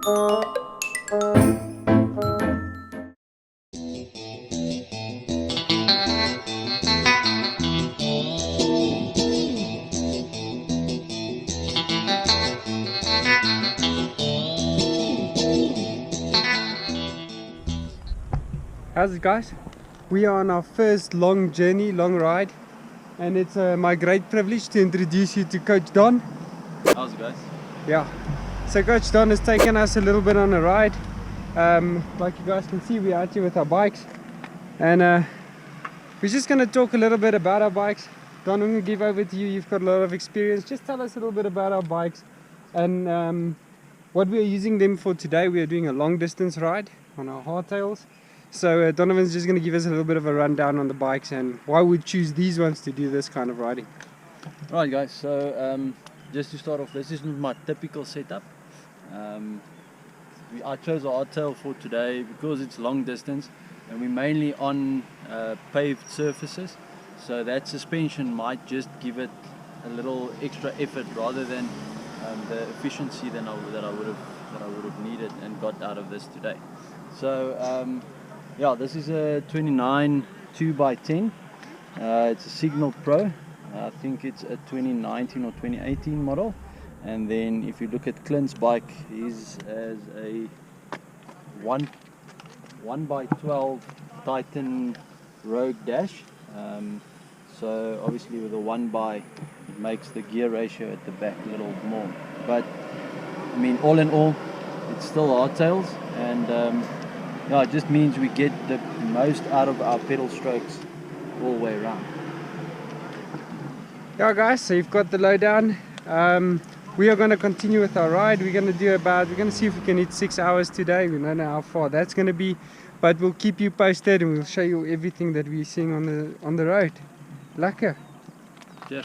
How's it, guys? We are on our first long journey, long ride, and it's my great privilege to introduce you to Coach Don. How's it, guys? Yeah, so Coach Don has taken us a little bit on a ride. Like you guys can see, we're out here with our bikes, and we're just going to talk a little bit about our bikes. Don, I'm going to give over to you. You've got a lot of experience. Just tell us a little bit about our bikes and what we are using them for today. We are doing a long distance ride on our hardtails. So Donovan's just going to give us a little bit of a rundown on the bikes and why we choose these ones to do this kind of riding. Right, guys, so just to start off, this isn't my typical setup. I chose a hardtail for today because it's long distance and we're mainly on paved surfaces, so that suspension might just give it a little extra effort rather than the efficiency that I would have needed and got out of this today. So yeah, this is a 29 2x10. It's a Signal Pro. I think it's a 2019 or 2018 model. And then if you look at Clint's bike, he's as a 1x12 Titan Rogue Dash. So obviously with a 1x, it makes the gear ratio at the back a little more. But I mean, all in all, it's still hardtails, and yeah, it just means we get the most out of our pedal strokes all the way around. Yeah, guys, so you've got the lowdown. We are going to continue with our ride. We're going to see if we can hit 6 hours today. We don't know how far that's going to be, but we'll keep you posted and we'll show you everything that we're seeing on the road. Lekker. Cheers.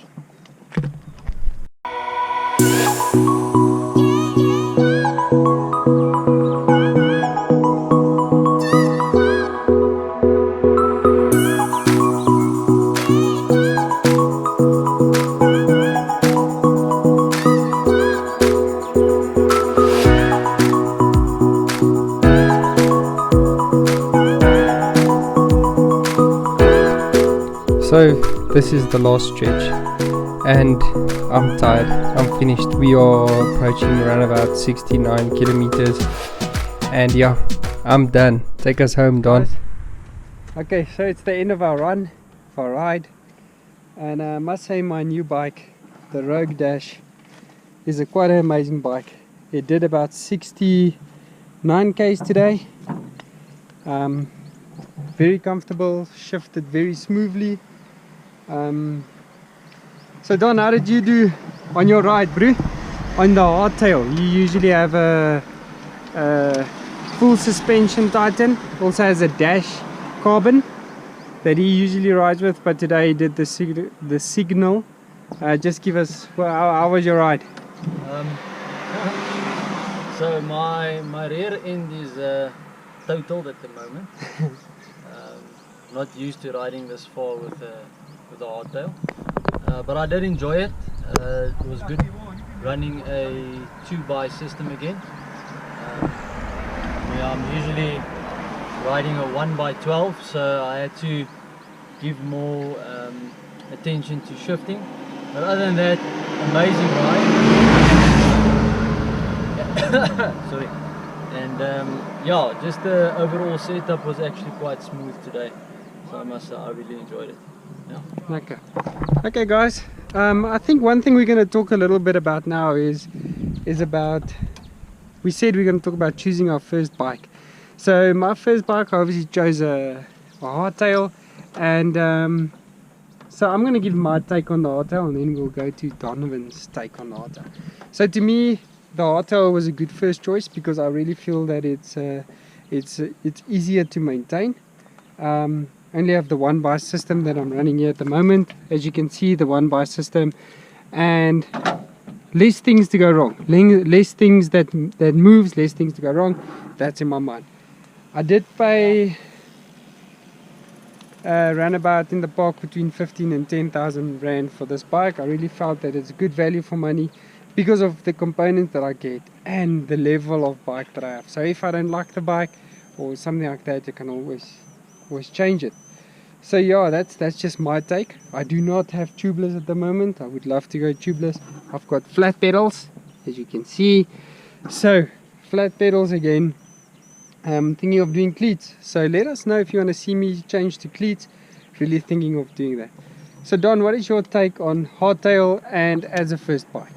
So this is the last stretch and I'm tired, I'm finished. We are approaching around about 69 kilometers and yeah, I'm done. Take us home, Don. Okay, so it's the end of our run, our ride, and I must say my new bike, the Rogue Dash, is quite an amazing bike. It did about 69 k's today. Very comfortable, shifted very smoothly. So Don, how did you do on your ride, bro? On the hardtail, you usually have a full suspension Titan, also has a dash carbon that he usually rides with, but today he did the Signal. Just give us, well, how was your ride? So my rear end is totaled at the moment. Not used to riding this far with the hardtail, but I did enjoy it. It was good running a 2x system again. Yeah, I'm usually riding a 1x12, so I had to give more attention to shifting. But other than that, amazing ride. Sorry. And yeah, just the overall setup was actually quite smooth today. So I must say I really enjoyed it. Yeah. Okay guys, I think one thing we're going to talk a little bit about now is about, we said we're going to talk about choosing our first bike. So my first bike, I obviously chose a hardtail, and so I'm going to give my take on the hardtail and then we'll go to Donovan's take on the hardtail. So to me, the hardtail was a good first choice because I really feel that it's easier to maintain. Only have the 1x system that I'm running here at the moment. As you can see, the 1x system, and less things to go wrong, less things that moves, less things to go wrong. That's in my mind. I did pay roundabout in the park between 15 and 10,000 rand for this bike. I really felt that it's good value for money. because of the components that I get and the level of bike that I have. So if I don't like the bike or something like that, you can always change it. So yeah, that's just my take. I do not have tubeless at the moment. I would love to go tubeless. I've got flat pedals, as you can see. So flat pedals again. I'm thinking of doing cleats. So let us know if you want to see me change to cleats. Really thinking of doing that. So Don, what is your take on hardtail and as a first bike?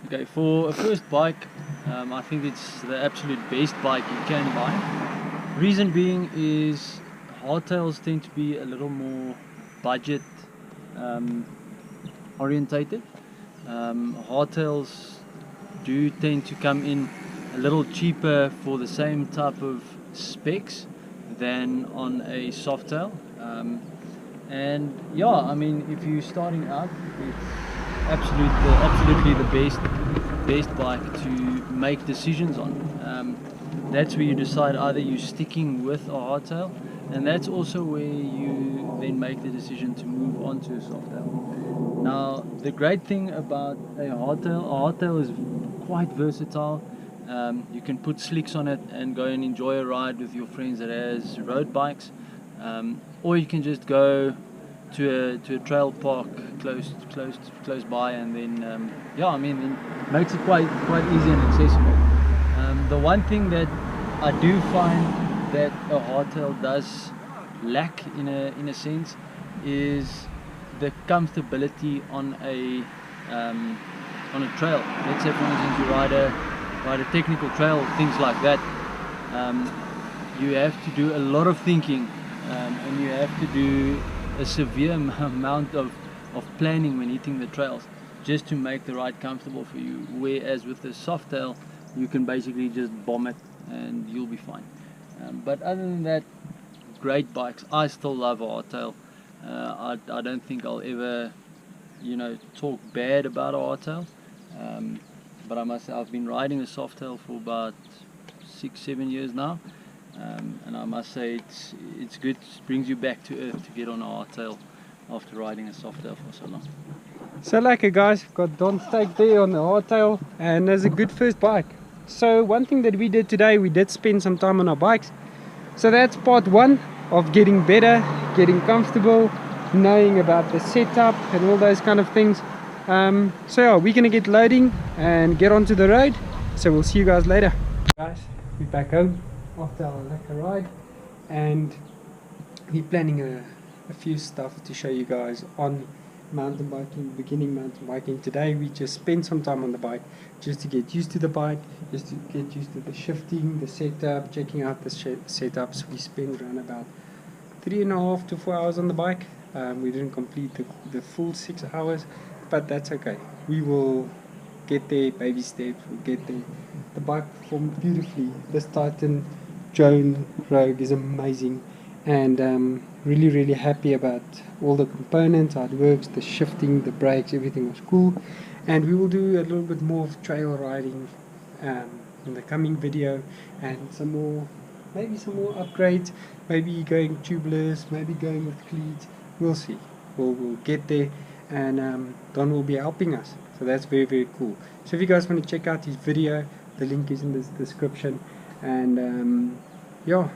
Okay, for a first bike, I think it's the absolute best bike you can buy. Reason being is hardtails tend to be a little more budget um, orientated. Hardtails do tend to come in a little cheaper for the same type of specs than on a softail. And yeah, I mean, if you're starting out, it's absolutely the best bike to make decisions on. That's where you decide either you're sticking with a hardtail, and that's also where you then make the decision to move on to a softail. Now, the great thing about a hardtail is quite versatile. You can put slicks on it and go and enjoy a ride with your friends that has road bikes, or you can just go to a trail park close by, and then yeah, I mean, it makes it quite easy and accessible. The one thing that I do find that a hardtail does lack in a sense is the comfortability on a trail. Let's say, for instance, you ride a technical trail, things like that. You have to do a lot of thinking, and you have to do a severe amount of planning when hitting the trails, just to make the ride comfortable for you. Whereas with the softail, you can basically just bomb it and you'll be fine. But other than that, great bikes. I still love a hardtail. I don't think I'll ever, talk bad about a hardtail. But I must say, I've been riding a softail for about 6-7 years now. And I must say it's good. It brings you back to earth to get on a hardtail after riding a softail for so long. So like guys, we've got Don's take there on the hardtail, and as a good first bike. So one thing that we did today, we did spend some time on our bikes. So that's part one of getting better, getting comfortable, knowing about the setup and all those kind of things. So yeah, we're gonna get loading and get onto the road. So we'll see you guys later. Guys, we're back home after our lekker ride, and we're planning a few stuff to show you guys on mountain biking, beginning mountain biking. Today we just spent some time on the bike just to get used to the bike, just to get used to the shifting, the setup, checking out the setups. We spent around about 3.5 to 4 hours on the bike. We didn't complete the full 6 hours, but that's okay. We will get there, baby steps, we'll get there. The bike performed beautifully. This Titan Drone Rogue is amazing, and really happy about all the components, how it works, the shifting, the brakes, everything was cool. And we will do a little bit more of trail riding in the coming video, and maybe some more upgrades, maybe going tubeless, maybe going with cleats. We'll see. We'll get there, and Don will be helping us, so that's very cool. So if you guys want to check out his video, the link is in the description. And yeah,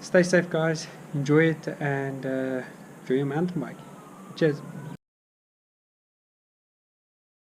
stay safe guys, enjoy it, and enjoy your mountain bike. Cheers.